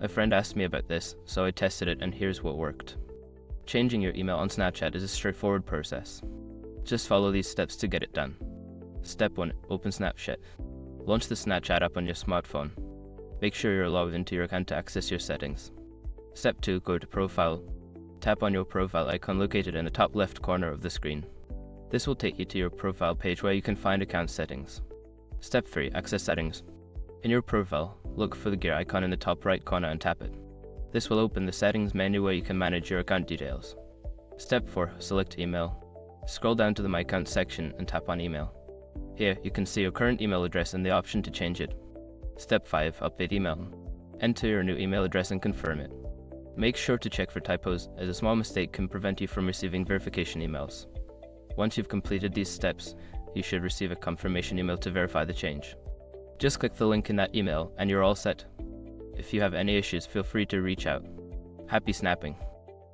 A friend asked me about this, so I tested it and here's what worked. Changing your email on Snapchat is a straightforward process. Just follow these steps to get it done. Step 1. Open Snapchat. Launch the Snapchat app on your smartphone. Make sure you're logged into your account to access your settings. Step 2. Go to Profile. Tap on your profile icon located in the top left corner of the screen. This will take you to your profile page where you can find account settings. Step 3. Access settings. In your profile, look for the gear icon in the top right corner and tap it. This will open the settings menu where you can manage your account details. Step 4. Select email. Scroll down to the My Account section and tap on email. Here, you can see your current email address and the option to change it. Step 5. Update email. Enter your new email address and confirm it. Make sure to check for typos, as a small mistake can prevent you from receiving verification emails. Once you've completed these steps, you should receive a confirmation email to verify the change. Just click the link in that email and you're all set. If you have any issues, feel free to reach out. Happy snapping!